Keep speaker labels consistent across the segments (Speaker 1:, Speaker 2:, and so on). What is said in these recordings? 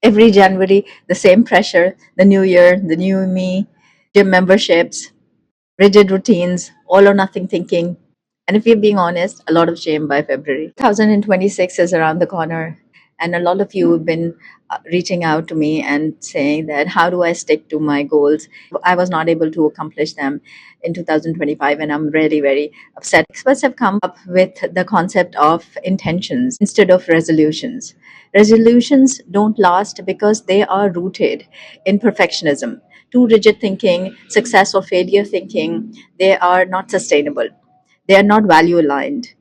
Speaker 1: Every January, the same pressure, the new year, the new me, gym memberships, rigid routines, all or nothing thinking. And if we're being honest, a lot of shame by February. 2026 is around the corner, and a lot of you have been reaching out to me and saying that how do I stick to my goals? I was not able to accomplish them in 2025, and I'm really very upset. Experts have come up with the concept of intentions instead of resolutions. Resolutions don't last because they are rooted in perfectionism. Too rigid thinking, success or failure thinking, they are not sustainable. They are not value aligned.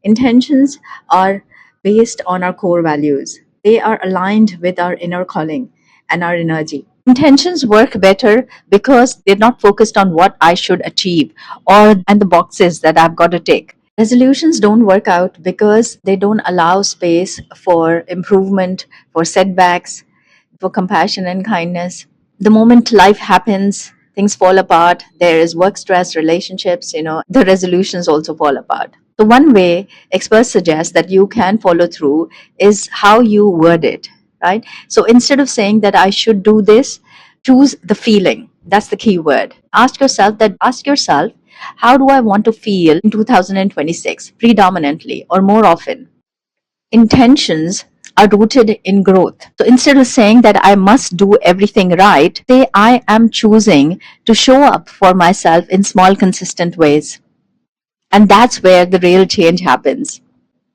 Speaker 1: Intentions are based on our core values. They are aligned with our inner calling and our energy. Intentions work better because they're not focused on what I should achieve or and the boxes that I've got to tick. Resolutions don't work out because they don't allow space for improvement, for setbacks, for compassion and kindness. The moment life happens, things fall apart, there is work stress, relationships, the resolutions also fall apart. The one way experts suggest that you can follow through is how you word it, right? So instead of saying that I should do this, choose the feeling. That's the key word. Ask yourself, how do I want to feel in 2026, predominantly or more often? Intentions are rooted in growth. So instead of saying that I must do everything right, say I am choosing to show up for myself in small, consistent ways. And that's where the real change happens.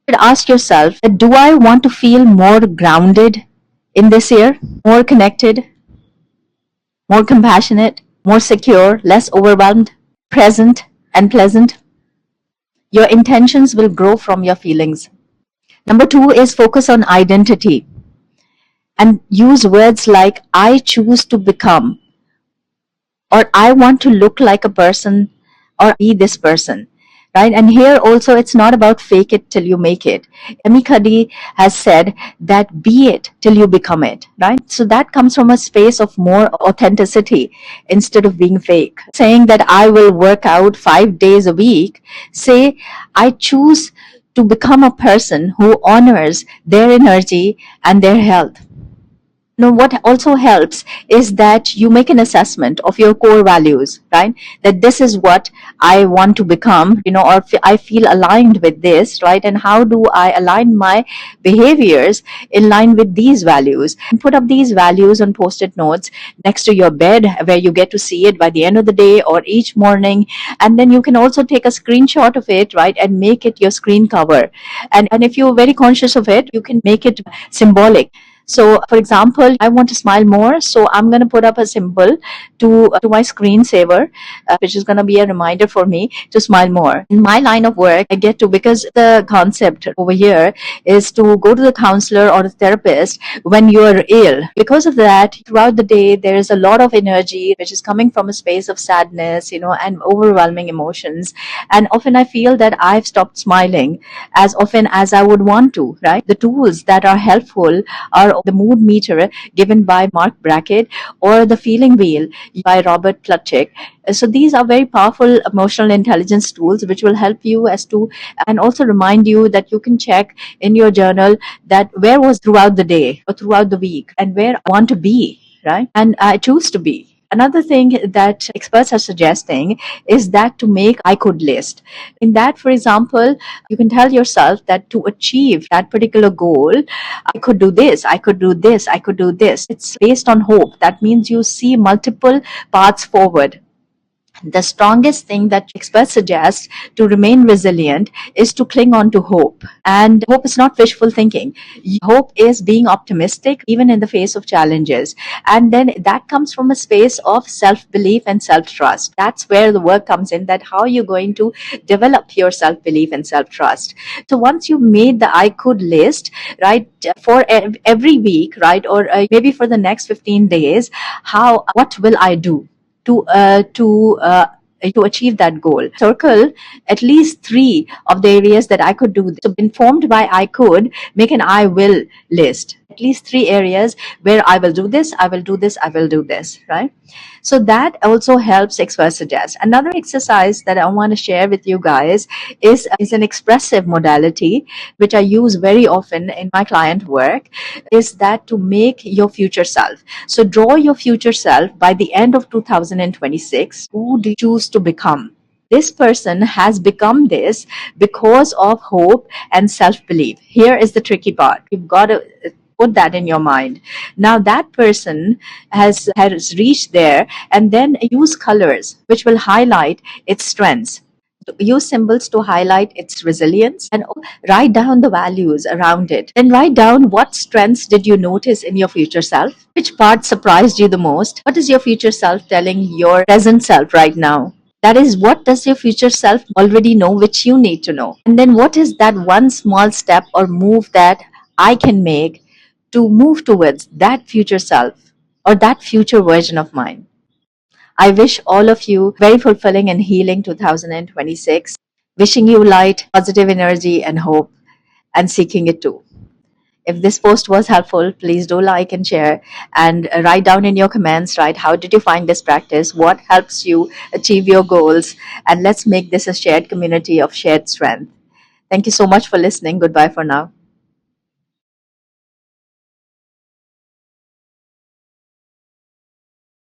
Speaker 1: You should ask yourself, do I want to feel more grounded in this year, more connected, more compassionate, more secure, less overwhelmed, present, and pleasant? Your intentions will grow from your feelings. Number two is focus on identity and use words like I choose to become, or I want to look like a person, or be this person, right? And here also, it's not about fake it till you make it. Amy Cuddy has said that be it till you become it, right? So that comes from a space of more authenticity instead of being fake. Saying that I will work out 5 days a week, say I choose to become a person who honors their energy and their health. Now, what also helps is that you make an assessment of your core values, right? That this is what I want to become, or I feel aligned with this, right? And how do I align my behaviors in line with these values? And put up these values on post-it notes next to your bed where you get to see it by the end of the day or each morning. And then you can also take a screenshot of it, right? And make it your screen cover. And if you're very conscious of it, you can make it symbolic. So, for example, I want to smile more, so I'm going to put up a symbol to my screensaver, which is going to be a reminder for me to smile more. In my line of work, I get to, because the concept over here is to go to the counselor or the therapist when you're ill. Because of that, throughout the day, there is a lot of energy which is coming from a space of sadness, and overwhelming emotions. And often I feel that I've stopped smiling as often as I would want to, right? The tools that are helpful are the mood meter given by Mark Brackett or the feeling wheel by Robert Plutchik. So these are very powerful emotional intelligence tools which will help you as to, and also remind you that you can check in your journal that where was throughout the day or throughout the week and where I want to be, right? And I choose to be. Another thing that experts are suggesting is that to make I could list. In that, for example, you can tell yourself that to achieve that particular goal, I could do this, I could do this, I could do this. It's based on hope. That means you see multiple paths forward. The strongest thing that experts suggest to remain resilient is to cling on to hope. And hope is not wishful thinking. Hope is being optimistic even in the face of challenges. And then that comes from a space of self-belief and self-trust. That's where the work comes in, that how you're going to develop your self-belief and self-trust. So once you made the I could list, right, for every week, right, or maybe for the next 15 days, what will I do to achieve that goal? Circle at least 3 of the areas that I could do. So informed by I could, make an I will list. at least 3 areas where I will do this, I will do this, I will do this, right? So that also helps express suggest. Another exercise that I want to share with you guys is an expressive modality which I use very often in my client work, is that to make your future self. So draw your future self by the end of 2026. Who do you choose to become? This person has become this because of hope and self belief. Here is the tricky part. You've got to put that in your mind. Now, that person has reached there, and then use colors which will highlight its strengths. Use symbols to highlight its resilience, and write down the values around it. Then write down what strengths did you notice in your future self? Which part surprised you the most? What is your future self telling your present self right now? That is, what does your future self already know which you need to know? And then what is that one small step or move that I can make to move towards that future self or that future version of mine? I wish all of you very fulfilling and healing 2026. Wishing you light, positive energy, and hope, and seeking it too. If this post was helpful, please do like and share, and write down in your comments, right? How did you find this practice? What helps you achieve your goals? And let's make this a shared community of shared strength. Thank you so much for listening. Goodbye for now.